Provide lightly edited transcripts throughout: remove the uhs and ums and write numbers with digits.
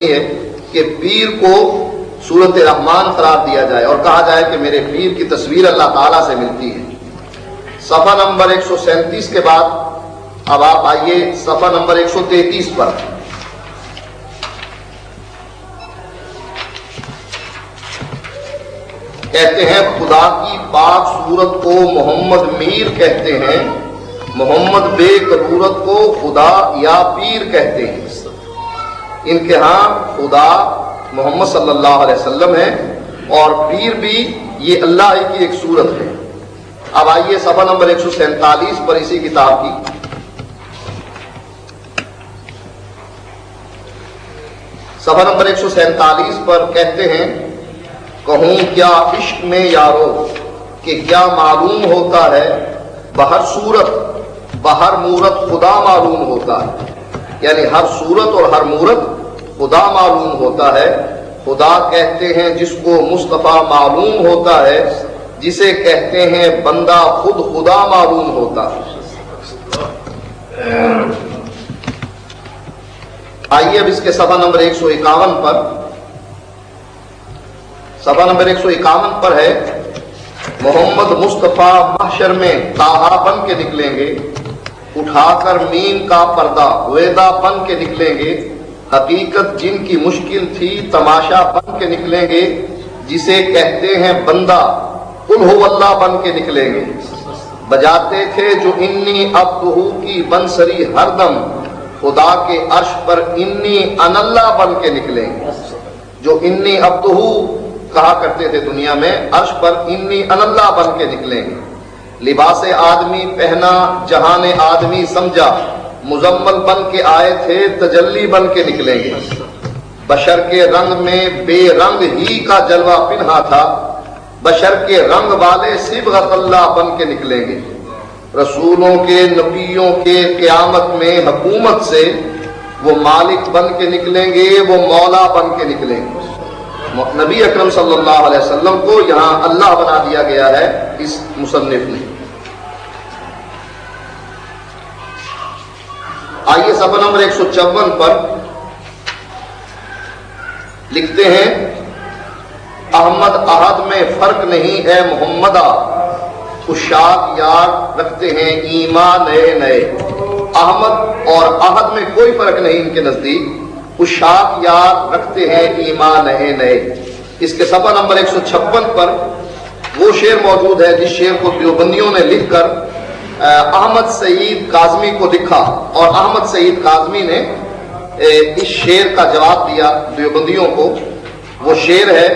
ہے کہ پیر کو صورت رحمان قرار دیا جائے اور کہا جائے کہ میرے پیر کی تصویر اللہ تعالیٰ سے ملتی ہے۔ صفحہ نمبر 137 کے بعد اب آپ آئیے صفحہ نمبر 133 پر۔ کہتے ہیں خدا کی پاک صورت کو محمد میر کہتے ہیں، محمد بے ضرورت کو خدا یا پیر کہتے ہیں۔ ان کے ہاں خدا محمد صلی اللہ علیہ وسلم ہے اور پیر بھی یہ اللہ ہی کی ایک صورت ہے۔ اب آئیے صفحہ نمبر 147 پر اسی کتاب کی صفحہ نمبر 147 پر کہتے ہیں، کہوں کیا عشق میں یارو کہ کیا معلوم ہوتا ہے، بہر صورت بہر مورت خدا معلوم ہوتا ہے، یعنی ہر صورت اور ہر مورت خدا معلوم ہوتا ہے۔ خدا کہتے ہیں جس کو مصطفیٰ معلوم ہوتا ہے، جسے کہتے ہیں بندہ خود خدا معلوم ہوتا ہے۔ آئیے اب اس کے صفحہ نمبر 151 پر، صفحہ نمبر 151 پر ہے، محمد مصطفیٰ محشر میں طٰہٰ بن کے نکلیں گے، اٹھا کر میم کا پردہ ویدا بن کے نکلیں گے، حقیقت جن کی مشکل تھی تماشا بن کے نکلیں گے، جسے کہتے ہیں بندہ قل ہو اللہ بن کے نکلیں گے۔ بجاتے تھے جو انی عبدہ کی بنسری ہر دم، خدا کے عرش پر انی ان اللہ بن کے نکلیں گے۔ جو انی عبدہ کہا کرتے تھے دنیا میں، عرش پر انی ان اللہ بن کے نکلیں گے۔ لباس آدمی پہنا جہان آدمی سمجھا، مزمل بن کے آئے تھے تجلی بن کے نکلیں گے۔ بشر کے رنگ میں بے رنگ ہی کا جلوہ پنہا تھا، بشر کے رنگ والے صبغت اللہ بن کے نکلیں گے۔ رسولوں کے نبیوں کے قیامت میں حکومت سے وہ مالک بن کے نکلیں گے، وہ مولا بن کے نکلیں گے۔ نبی اکرم صلی اللہ علیہ وسلم کو یہاں اللہ بنا دیا گیا ہے اس مصنف نے۔ آئیے صفحہ نمبر 154 پر لکھتے ہیں، احمد احد میں فرق نہیں ہے محمدہ، اشاق یار رکھتے ہیں ایمان نئے نئے۔ احمد اور احد میں کوئی فرق نہیں ان کے نزدیک، اشاق یار رکھتے ہیں ایمان نئے نئے۔ اس کے صفحہ نمبر 156 پر وہ شعر موجود ہے جس شعر کو دیوبندیوں نے لکھ کر احمد سعید کاظمی کو لکھا، اور احمد سعید کاظمی نے اس شعر کا جواب دیا دیوبندیوں کو۔ وہ شعر ہے،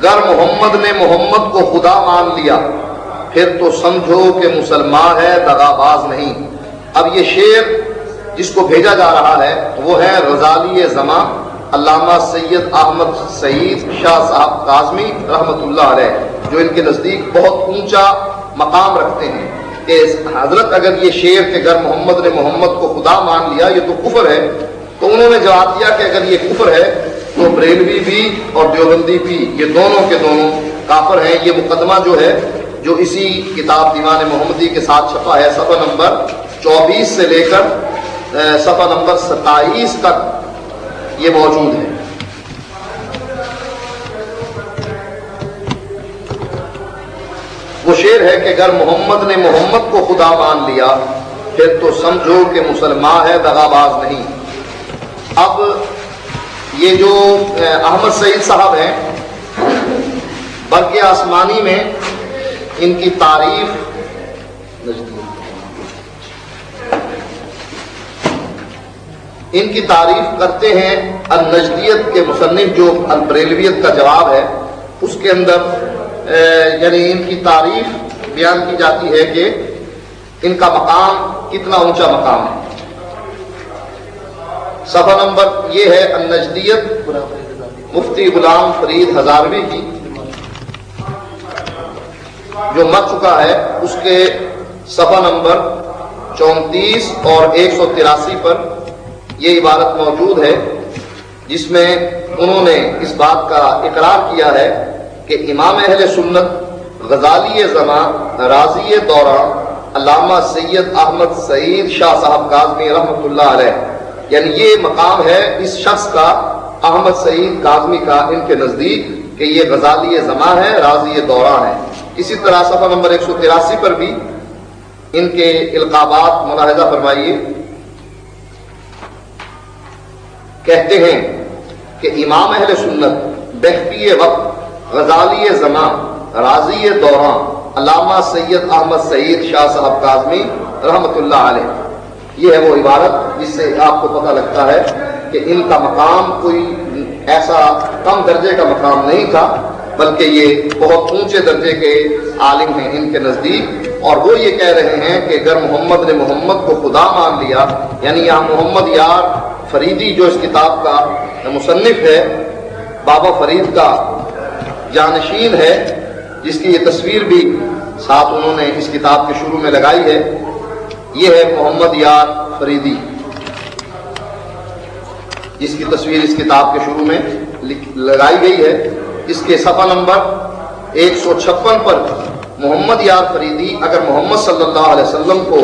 گر محمد نے محمد کو خدا مان لیا، پھر تو سمجھو کہ مسلمان ہے دغاباز نہیں۔ اب یہ شعر جس کو بھیجا جا رہا ہے وہ ہے غزالی زماں علامہ سید احمد سعید شاہ صاحب کاظمی رحمۃ اللہ علیہ، جو ان کے نزدیک بہت اونچا مقام رکھتے ہیں کہ حضرت اگر یہ شعر کہ گر محمد نے محمد کو خدا مان لیا یہ تو کفر ہے، تو انہوں نے جواب دیا کہ اگر یہ کفر ہے تو بریلوی بھی اور دیوبندی بھی یہ دونوں کے دونوں کافر ہیں۔ یہ مقدمہ جو ہے جو اسی کتاب دیوان محمدی کے ساتھ چھپا ہے، صفحہ نمبر 24 سے لے کر صفحہ نمبر 27 تک یہ موجود ہے۔ وہ شعر ہے کہ اگر محمد نے محمد کو خدا مان لیا، پھر تو سمجھو کہ مسلمان ہے دغاباز نہیں۔ اب یہ جو احمد سعید صاحب ہیں، برق آسمانی میں ان کی تعریف کرتے ہیں النجدیت کے مصنف جو البریلویت کا جواب ہے، اس کے اندر یعنی ان کی تعریف بیان کی جاتی ہے کہ ان کا مقام کتنا اونچا مقام ہے۔ صفحہ نمبر یہ ہے النجدیت مفتی غلام فرید ہزاروی کی، جو مر چکا ہے، اس کے صفحہ نمبر 34 اور 183 پر یہ عبارت موجود ہے، جس میں انہوں نے اس بات کا اقرار کیا ہے کہ امام اہل سنت غزالی زمان راضی دوران علامہ سید احمد سعید شاہ صاحب کاظمی رحمۃ اللہ علیہ یعنی یہ مقام ہے اس شخص کا، احمد سعید کاظمی کا، ان کے نزدیک کہ یہ غزالی زماں ہے، راضی دوران ہے۔ اسی طرح صفحہ نمبر 183 پر بھی ان کے القابات ملاحظہ فرمائیے۔ کہتے ہیں کہ امام اہل سنت، بہتی وقت، غزالی زماں، راضی دوران، علامہ سید احمد سعید شاہ صاحب کاظمی رحمۃ اللہ علیہ، یہ ہے وہ عبارت جس سے آپ کو پتہ لگتا ہے کہ ان کا مقام کوئی ایسا کم درجے کا مقام نہیں تھا، بلکہ یہ بہت اونچے درجے کے عالم ہیں ان کے نزدیک۔ اور وہ یہ کہہ رہے ہیں کہ اگر محمد نے محمد کو خدا مان لیا، یعنی یہاں محمد یار فریدی جو اس کتاب کا مصنف ہے، بابا فرید کا جانشین ہے، جس کی یہ تصویر بھی ساتھ انہوں نے اس کتاب کے شروع میں لگائی ہے، یہ ہے محمد یار فریدی، جس کی تصویر اس کتاب کے شروع میں لگائی گئی ہے۔ اس کے صفحہ نمبر 156 پر محمد یار فریدی اگر محمد صلی اللہ علیہ وسلم کو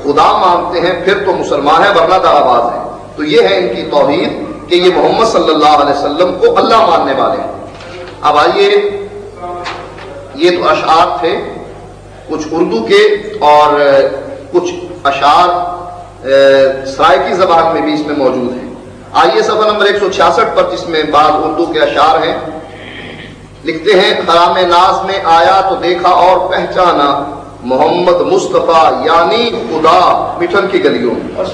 خدا مانتے ہیں پھر تو مسلمان ہے، ورنہ دغا باز ہے۔ تو یہ ہے ان کی توحید کہ یہ محمد صلی اللہ علیہ وسلم کو اللہ ماننے والے ہیں۔ اب آئیے، یہ تو اشعار تھے کچھ اردو کے، اور کچھ اشعار سرائکی زبان میں بھی اس میں موجود ہیں۔ آئیے صفحہ نمبر 166 پر، جس میں بعض اردو کے اشعار ہیں، لکھتے ہیں: خرام ناز میں آیا تو دیکھا اور پہچانا، محمد مصطفیٰ یعنی خدا مٹھن کی گلیوں میں۔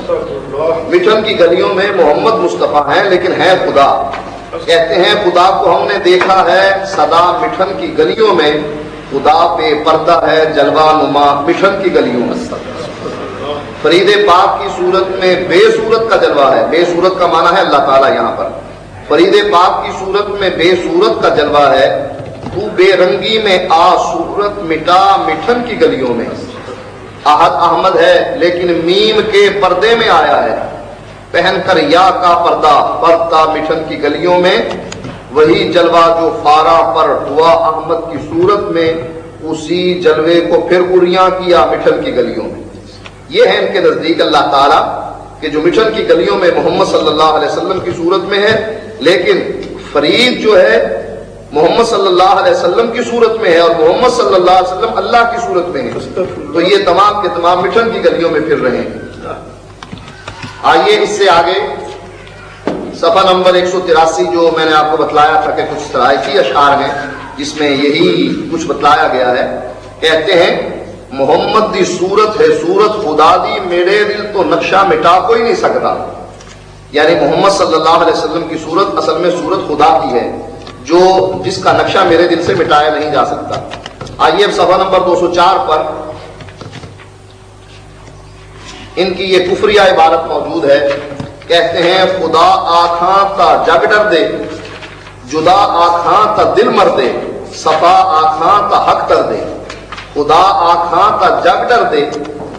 مٹھن کی گلیوں میں محمد مصطفیٰ ہیں لیکن ہے خدا۔ کہتے ہیں خدا کو ہم نے دیکھا ہے صدا مٹھن کی گلیوں میں، خدا پہ پردہ ہے جلوہ نما مٹھن کی گلیوں میں۔ فرید پاک کی صورت میں بے صورت کا جلوہ ہے، بے صورت کا معنی ہے اللہ تعالیٰ یہاں پر۔ فرید پاک کی صورت میں بے صورت کا جلوہ ہے، تو بے رنگی میں آ صورت مٹا مٹھن کی گلیوں میں۔ احد احمد ہے لیکن میم کے پردے میں آیا ہے، پہن کر یا کا پردہ پرتا مٹھن کی گلیوں میں، وہی جلوہ جو فارا پر ہوا احمد کی صورت میں، اسی جلوے کو پھر اریاں کیا مٹھن کی گلیوں میں۔ یہ ہے ان کے نزدیک اللہ تعالیٰ کہ جو مٹھن کی گلیوں میں محمد صلی اللہ علیہ وسلم کی صورت میں ہے، لیکن فرید جو ہے محمد صلی اللہ علیہ وسلم کی صورت میں ہے، اور محمد صلی اللہ علیہ وسلم اللہ کی صورت میں ہے۔ تو یہ تمام کے تمام مٹھن کی گلیوں میں پھر رہے ہیں۔ آئیے اس سے آگے صفحہ نمبر 183 جو میں نے آپ کو بتلایا تھا کہ کچھ سرائکی اشعار ہیں جس میں یہی کچھ بتلایا گیا ہے۔ کہتے ہیں: محمد دی صورت ہے صورت خدا دی، میرے دل تو نقشہ مٹا کوئی نہیں سکتا۔ یعنی محمد صلی اللہ علیہ وسلم کی صورت اصل میں صورت خدا کی ہے، جو جس کا نقشہ میرے دل سے مٹایا نہیں جا سکتا۔ آئیے اب صفحہ نمبر 204 پر ان کی یہ کفریہ عبارت موجود ہے۔ کہتے ہیں: خدا آکھاں تا جگ ڈر دے، جدا آکھاں تا دل مر دے، صفا آکھاں تا حق ڈر دے۔ خدا آکھاں تا جگ ڈر دے،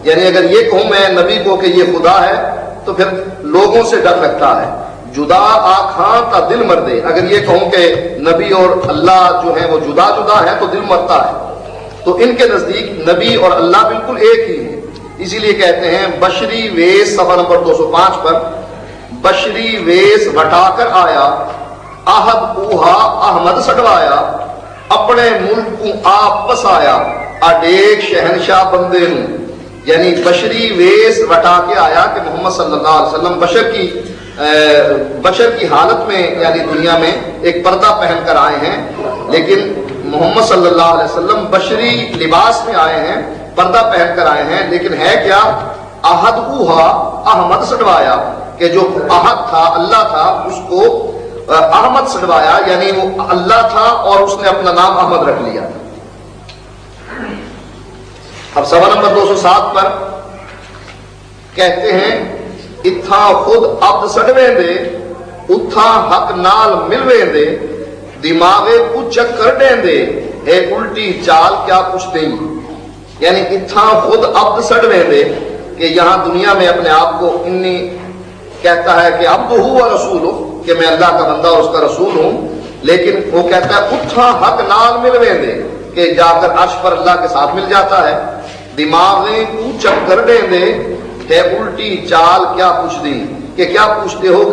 یعنی اگر یہ کہوں میں نبی کو کہ یہ خدا ہے تو پھر لوگوں سے ڈر لگتا ہے۔ جدا آکھاں تا دل مر دے، اگر یہ کہوں کہ نبی اور اللہ جو ہے وہ جدا جدا ہے تو دل مرتا ہے۔ تو ان کے نزدیک نبی اور اللہ بالکل ایک ہی ہیں، اسی لیے کہتے ہیں: بشری ویس، صفحہ نمبر 205 پر، بشری ویس وٹا کر آیا، احد اوہا احمد سٹوایا، اپنے ملک کو آپ پس آیا، اڈیک شہنشاہ بندے ہوں۔ یعنی بشری ویس وٹا کے آیا کہ محمد صلی اللہ علیہ وسلم بشر کی حالت میں یعنی دنیا میں ایک پردہ پہن کر آئے ہیں، لیکن محمد صلی اللہ علیہ وسلم بشری لباس میں آئے ہیں، پردہ پہن کر آئے ہیں، لیکن ہے کیا؟ احد اوہا احمد سٹوایا، کہ جو احد تھا اللہ تھا اس کو احمد سٹوایا، یعنی وہ اللہ تھا اور اس نے اپنا نام احمد رکھ لیا۔ اب صفحہ نمبر 207 پر کہتے ہیں: اتھا خود عبد سڑویں دے، اتھا حق نال ملویں دے، دماغے کو چکر دیں دے، اے الٹی چال کیا کچھ دیں۔ یعنی اتھا خود عبد سڑویں دے، کہ یہاں دنیا میں اپنے آپ کو انی کہتا ہے کہ عبد ہوا رسول ہوں، کہ میں اللہ کا بندہ اور اس کا رسول ہوں، لیکن وہ کہتا ہے اتھا حق نال ملویں دے، کہ جا کر عرش پر اللہ کے ساتھ مل جاتا ہے۔ دماغیں کو چکر دیں دے، ہے الٹی چال کیا کچھ دی، کہ کیا پوچھتے ہو کہ